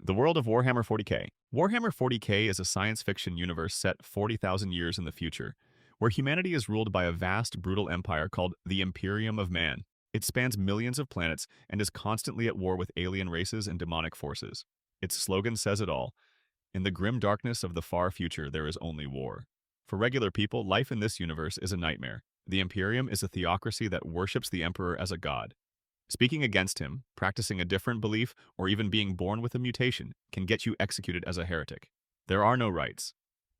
The world of Warhammer 40K. Warhammer 40K is a science fiction universe set 40,000 years in the future, where humanity is ruled by a vast, brutal empire called the Imperium of Man. It spans millions of planets and is constantly at war with alien races and demonic forces. Its slogan says it all: in the grim darkness of the far future, there is only war. For regular people, life in this universe is a nightmare. The Imperium is a theocracy that worships the Emperor as a god. Speaking against him, practicing a different belief, or even being born with a mutation can get you executed as a heretic. There are no rights.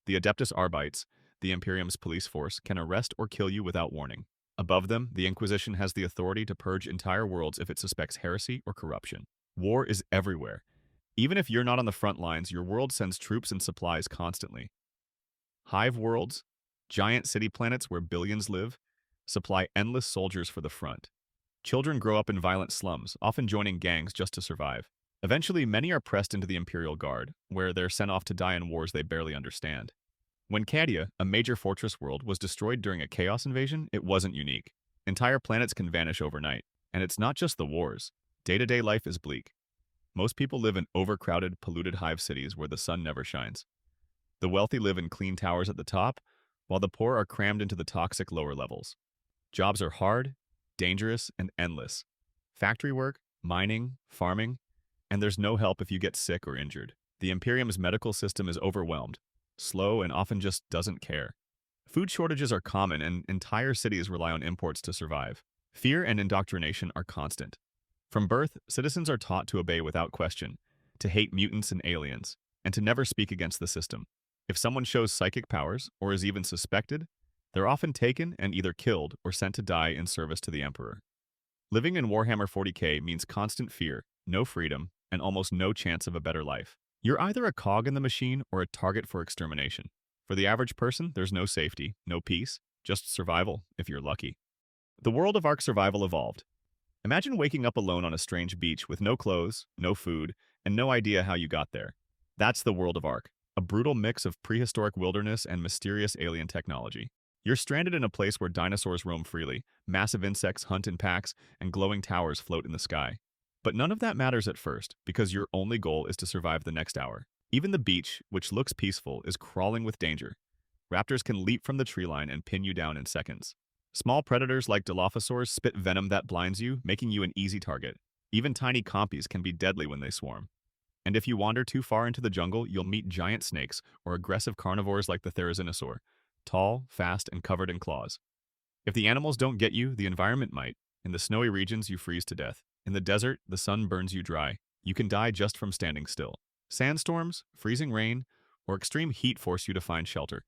The Adeptus Arbites, the Imperium's police force, can arrest or kill you without warning. Above them, the Inquisition has the authority to purge entire worlds if it suspects heresy or corruption. War is everywhere. Even if you're not on the front lines, your world sends troops and supplies constantly. Hive worlds, giant city planets where billions live, supply endless soldiers for the front. Children grow up in violent slums, often joining gangs just to survive. Eventually, many are pressed into the Imperial Guard, where they're sent off to die in wars they barely understand. When Cadia, a major fortress world, was destroyed during a chaos invasion, it wasn't unique. Entire planets can vanish overnight. And it's not just the wars. Day-to-day life is bleak. Most people live in overcrowded, polluted hive cities where the sun never shines. The wealthy live in clean towers at the top, while the poor are crammed into the toxic lower levels. Jobs are hard, dangerous, and endless. Factory work, mining, farming, and there's no help if you get sick or injured. The Imperium's medical system is overwhelmed, slow, and often just doesn't care. Food shortages are common, and entire cities rely on imports to survive. Fear and indoctrination are constant. From birth, citizens are taught to obey without question, to hate mutants and aliens, and to never speak against the system. If someone shows psychic powers, or is even suspected, they're often taken and either killed or sent to die in service to the Emperor. Living in Warhammer 40K means constant fear, no freedom, and almost no chance of a better life. You're either a cog in the machine or a target for extermination. For the average person, there's no safety, no peace, just survival, if you're lucky. The world of Ark Survival evolved. Imagine waking up alone on a strange beach with no clothes, no food, and no idea how you got there. That's the world of Ark, a brutal mix of prehistoric wilderness and mysterious alien technology. You're stranded in a place where dinosaurs roam freely, massive insects hunt in packs, and glowing towers float in the sky. But none of that matters at first, because your only goal is to survive the next hour. Even the beach, which looks peaceful, is crawling with danger. Raptors can leap from the tree line and pin you down in seconds. Small predators like Dilophosaurs spit venom that blinds you, making you an easy target. Even tiny compies can be deadly when they swarm. And if you wander too far into the jungle, you'll meet giant snakes or aggressive carnivores like the Therizinosaur, tall, fast, and covered in claws. If the animals don't get you, the environment might. In the snowy regions, you freeze to death. In the desert, the sun burns you dry. You can die just from standing still. Sandstorms, freezing rain, or extreme heat force you to find shelter.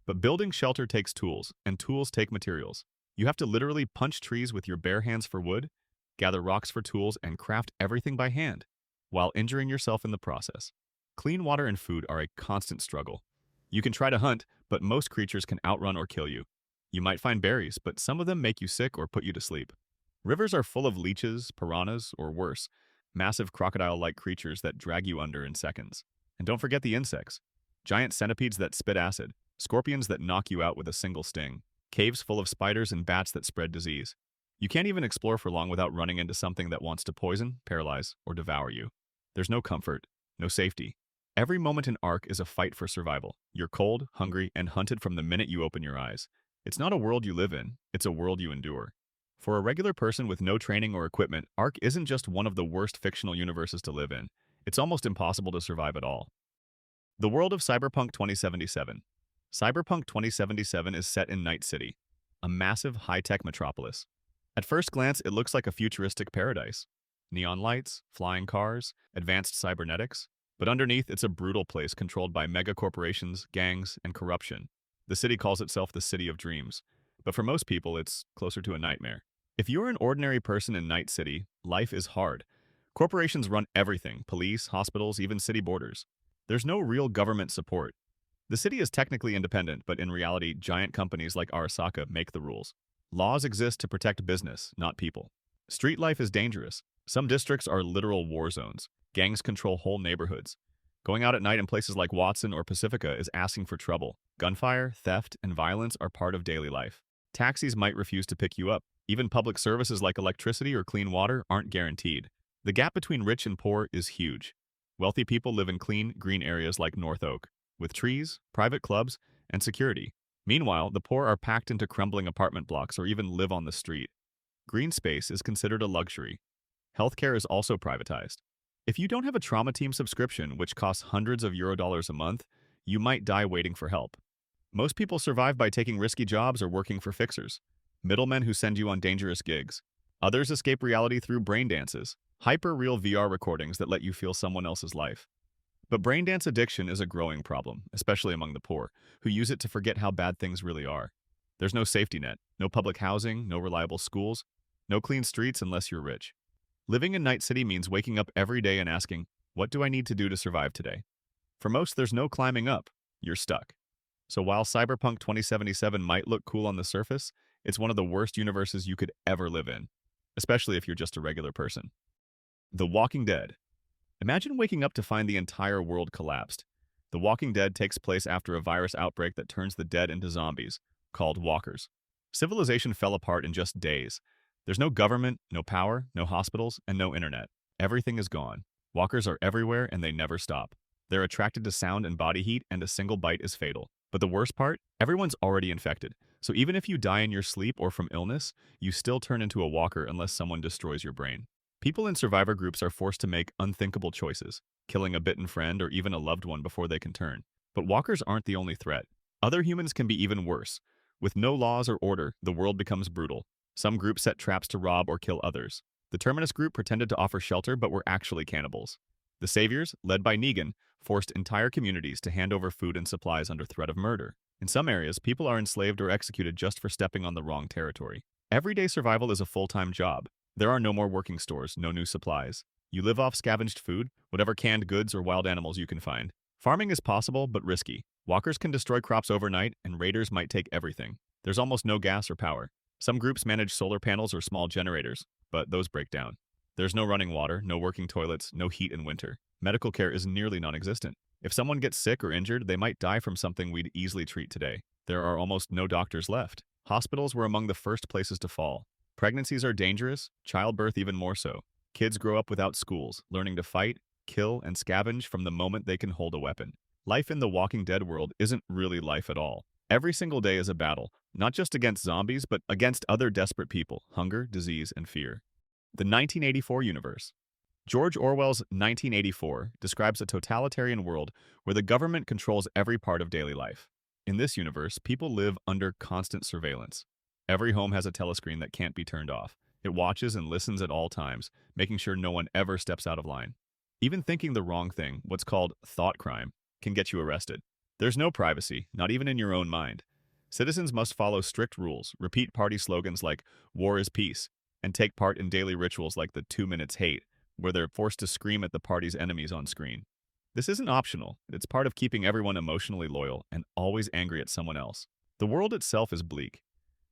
But building shelter takes tools, and tools take materials. You have to literally punch trees with your bare hands for wood, gather rocks for tools, and craft everything by hand, while injuring yourself in the process. Clean water and food are a constant struggle. You can try to hunt, but most creatures can outrun or kill you. You might find berries, but some of them make you sick or put you to sleep. Rivers are full of leeches, piranhas, or worse, massive crocodile-like creatures that drag you under in seconds. And don't forget the insects. Giant centipedes that spit acid, scorpions that knock you out with a single sting, caves full of spiders and bats that spread disease. You can't even explore for long without running into something that wants to poison, paralyze, or devour you. There's no comfort, no safety. Every moment in Ark is a fight for survival. You're cold, hungry, and hunted from the minute you open your eyes. It's not a world you live in, it's a world you endure. For a regular person with no training or equipment, Ark isn't just one of the worst fictional universes to live in. It's almost impossible to survive at all. The world of Cyberpunk 2077. Cyberpunk 2077 is set in Night City, a massive, high-tech metropolis. At first glance, it looks like a futuristic paradise. Neon lights, flying cars, advanced cybernetics. But underneath, it's a brutal place controlled by mega-corporations, gangs, and corruption. The city calls itself the City of Dreams, but for most people, it's closer to a nightmare. If you're an ordinary person in Night City, life is hard. Corporations run everything: police, hospitals, even city borders. There's no real government support. The city is technically independent, but in reality, giant companies like Arasaka make the rules. Laws exist to protect business, not people. Street life is dangerous. Some districts are literal war zones. Gangs control whole neighborhoods. Going out at night in places like Watson or Pacifica is asking for trouble. Gunfire, theft, and violence are part of daily life. Taxis might refuse to pick you up. Even public services like electricity or clean water aren't guaranteed. The gap between rich and poor is huge. Wealthy people live in clean, green areas like North Oak, with trees, private clubs, and security. Meanwhile, the poor are packed into crumbling apartment blocks or even live on the street. Green space is considered a luxury. Healthcare is also privatized. If you don't have a trauma team subscription, which costs hundreds of euro dollars a month, you might die waiting for help. Most people survive by taking risky jobs or working for fixers, middlemen who send you on dangerous gigs. Others escape reality through brain dances, hyper-real VR recordings that let you feel someone else's life. But brain dance addiction is a growing problem, especially among the poor, who use it to forget how bad things really are. There's no safety net, no public housing, no reliable schools, no clean streets unless you're rich. Living in Night City means waking up every day and asking, what do I need to do to survive today? For most, there's no climbing up. You're stuck. So while Cyberpunk 2077 might look cool on the surface, it's one of the worst universes you could ever live in, especially if you're just a regular person. The Walking Dead. Imagine waking up to find the entire world collapsed. The Walking Dead takes place after a virus outbreak that turns the dead into zombies, called walkers. Civilization fell apart in just days. There's no government, no power, no hospitals, and no internet. Everything is gone. Walkers are everywhere and they never stop. They're attracted to sound and body heat, and a single bite is fatal. But the worst part? Everyone's already infected. So even if you die in your sleep or from illness, you still turn into a walker unless someone destroys your brain. People in survivor groups are forced to make unthinkable choices, killing a bitten friend or even a loved one before they can turn. But walkers aren't the only threat. Other humans can be even worse. With no laws or order, the world becomes brutal. Some groups set traps to rob or kill others. The Terminus group pretended to offer shelter but were actually cannibals. The Saviors, led by Negan, forced entire communities to hand over food and supplies under threat of murder. In some areas, people are enslaved or executed just for stepping on the wrong territory. Everyday survival is a full-time job. There are no more working stores, no new supplies. You live off scavenged food, whatever canned goods or wild animals you can find. Farming is possible, but risky. Walkers can destroy crops overnight, and raiders might take everything. There's almost no gas or power. Some groups manage solar panels or small generators, but those break down. There's no running water, no working toilets, no heat in winter. Medical care is nearly non-existent. If someone gets sick or injured, they might die from something we'd easily treat today. There are almost no doctors left. Hospitals were among the first places to fall. Pregnancies are dangerous, childbirth even more so. Kids grow up without schools, learning to fight, kill, and scavenge from the moment they can hold a weapon. Life in the Walking Dead world isn't really life at all. Every single day is a battle, not just against zombies, but against other desperate people, hunger, disease, and fear. The 1984 universe. George Orwell's 1984 describes a totalitarian world where the government controls every part of daily life. In this universe, people live under constant surveillance. Every home has a telescreen that can't be turned off. It watches and listens at all times, making sure no one ever steps out of line. Even thinking the wrong thing, what's called thought crime, can get you arrested. There's no privacy, not even in your own mind. Citizens must follow strict rules, repeat party slogans like "War is peace," and take part in daily rituals like the 2 minutes hate, where they're forced to scream at the party's enemies on screen. This isn't optional. It's part of keeping everyone emotionally loyal and always angry at someone else. The world itself is bleak.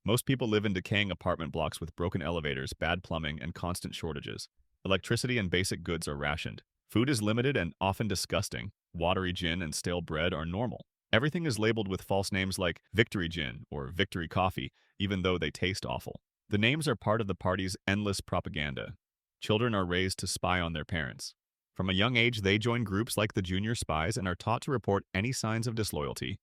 Most people live in decaying apartment blocks with broken elevators, bad plumbing, and constant shortages. Electricity and basic goods are rationed. Food is limited and often disgusting. Watery gin and stale bread are normal. Everything is labeled with false names like Victory Gin or Victory Coffee, even though they taste awful. The names are part of the party's endless propaganda. Children are raised to spy on their parents. From a young age, they join groups like the Junior Spies and are taught to report any signs of disloyalty,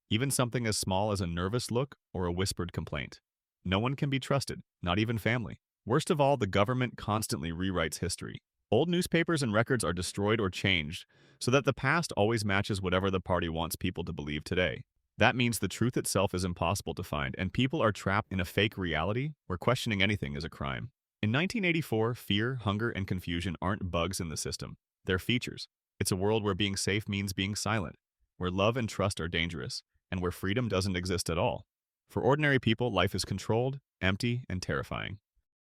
even something as small as a nervous look or a whispered complaint. No one can be trusted, not even family. Worst of all, the government constantly rewrites history. Old newspapers and records are destroyed or changed so that the past always matches whatever the party wants people to believe today. That means the truth itself is impossible to find, and people are trapped in a fake reality where questioning anything is a crime. In 1984, fear, hunger, and confusion aren't bugs in the system. They're features. It's a world where being safe means being silent, where love and trust are dangerous, and where freedom doesn't exist at all. For ordinary people, life is controlled, empty, and terrifying.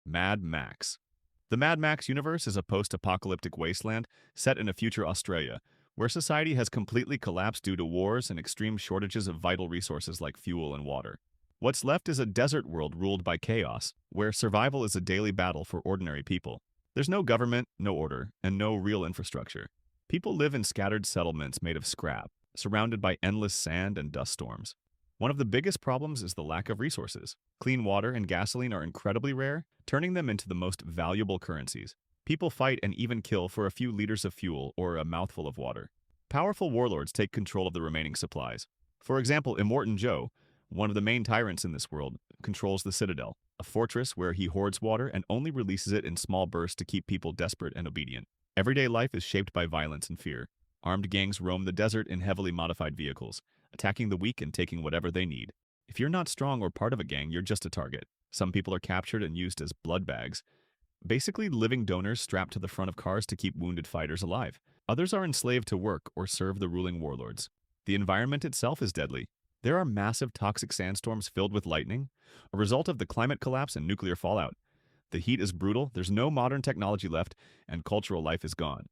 Mad Max. The Mad Max universe is a post-apocalyptic wasteland set in a future Australia, where society has completely collapsed due to wars and extreme shortages of vital resources like fuel and water. What's left is a desert world ruled by chaos, where survival is a daily battle for ordinary people. There's no government, no order, and no real infrastructure. People live in scattered settlements made of scrap, surrounded by endless sand and dust storms. One of the biggest problems is the lack of resources. Clean water and gasoline are incredibly rare, turning them into the most valuable currencies. People fight and even kill for a few liters of fuel or a mouthful of water. Powerful warlords take control of the remaining supplies. For example, Immortan Joe, one of the main tyrants in this world, controls the Citadel, a fortress where he hoards water and only releases it in small bursts to keep people desperate and obedient. Everyday life is shaped by violence and fear. Armed gangs roam the desert in heavily modified vehicles, attacking the weak and taking whatever they need. If you're not strong or part of a gang, you're just a target. Some people are captured and used as blood bags, basically living donors strapped to the front of cars to keep wounded fighters alive. Others are enslaved to work or serve the ruling warlords. The environment itself is deadly. There are massive toxic sandstorms filled with lightning, a result of the climate collapse and nuclear fallout. The heat is brutal, there's no modern technology left, and cultural life is gone.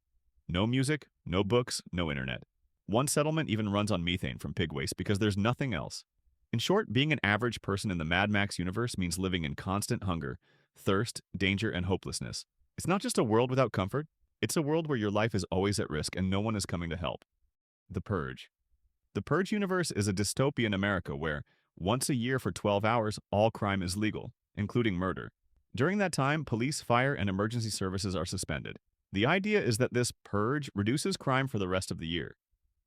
No music, no books, no internet. One settlement even runs on methane from pig waste because there's nothing else. In short, being an average person in the Mad Max universe means living in constant hunger, thirst, danger, and hopelessness. It's not just a world without comfort, it's a world where your life is always at risk and no one is coming to help. The Purge. The Purge universe is a dystopian America where, once a year for 12 hours, all crime is legal, including murder. During that time, police, fire, and emergency services are suspended. The idea is that this purge reduces crime for the rest of the year.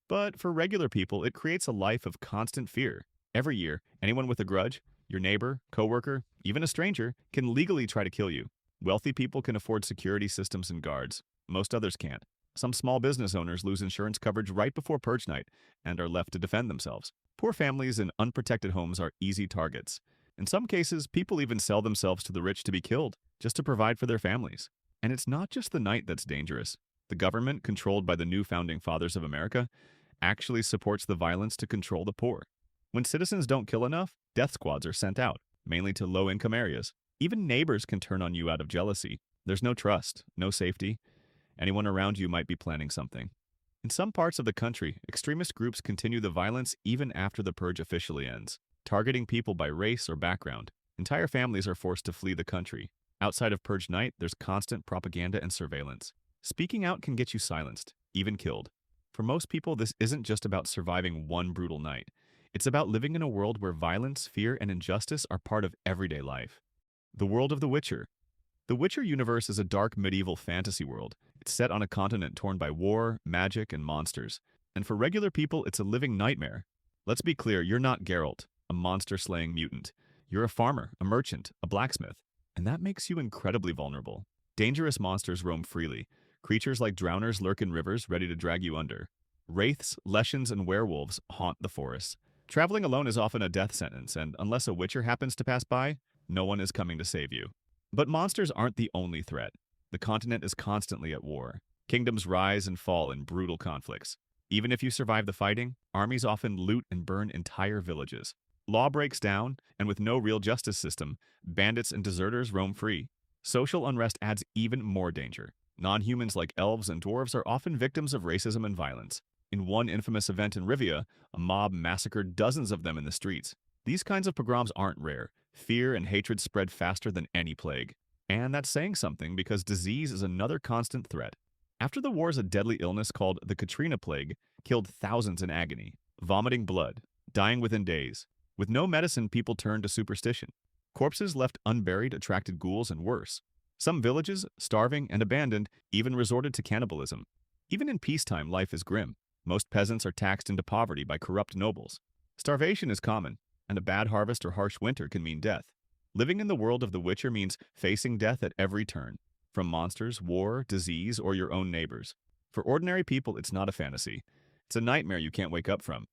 But for regular people, it creates a life of constant fear. Every year, anyone with a grudge, your neighbor, coworker, even a stranger, can legally try to kill you. Wealthy people can afford security systems and guards. Most others can't. Some small business owners lose insurance coverage right before purge night and are left to defend themselves. Poor families in unprotected homes are easy targets. In some cases, people even sell themselves to the rich to be killed, just to provide for their families. And it's not just the night that's dangerous. The government, controlled by the new founding fathers of America, actually supports the violence to control the poor. When citizens don't kill enough, death squads are sent out, mainly to low-income areas. Even neighbors can turn on you out of jealousy. There's no trust, no safety. Anyone around you might be planning something. In some parts of the country, extremist groups continue the violence even after the purge officially ends, targeting people by race or background. Entire families are forced to flee the country. Outside of purge night, there's constant propaganda and surveillance. Speaking out can get you silenced, even killed. For most people, this isn't just about surviving one brutal night. It's about living in a world where violence, fear, and injustice are part of everyday life. The world of The Witcher. The Witcher universe is a dark medieval fantasy world. It's set on a continent torn by war, magic, and monsters. And for regular people, it's a living nightmare. Let's be clear, you're not Geralt, a monster-slaying mutant. You're a farmer, a merchant, a blacksmith. And that makes you incredibly vulnerable. Dangerous monsters roam freely. Creatures like drowners lurk in rivers, ready to drag you under. Wraiths, leshens, and werewolves haunt the forests. Traveling alone is often a death sentence, and unless a witcher happens to pass by, no one is coming to save you. But monsters aren't the only threat. The continent is constantly at war. Kingdoms rise and fall in brutal conflicts. Even if you survive the fighting, armies often loot and burn entire villages. Law breaks down, and with no real justice system, bandits and deserters roam free. Social unrest adds even more danger. Non-humans like elves and dwarves are often victims of racism and violence. In one infamous event in Rivia, a mob massacred dozens of them in the streets. These kinds of pogroms aren't rare. Fear and hatred spread faster than any plague. And that's saying something because disease is another constant threat. After the wars, a deadly illness called the Katrina Plague killed thousands in agony, vomiting blood, dying within days. With no medicine, people turned to superstition. Corpses left unburied attracted ghouls and worse. Some villages, starving and abandoned, even resorted to cannibalism. Even in peacetime, life is grim. Most peasants are taxed into poverty by corrupt nobles. Starvation is common, and a bad harvest or harsh winter can mean death. Living in the world of The Witcher means facing death at every turn, from monsters, war, disease, or your own neighbors. For ordinary people, it's not a fantasy. It's a nightmare you can't wake up from.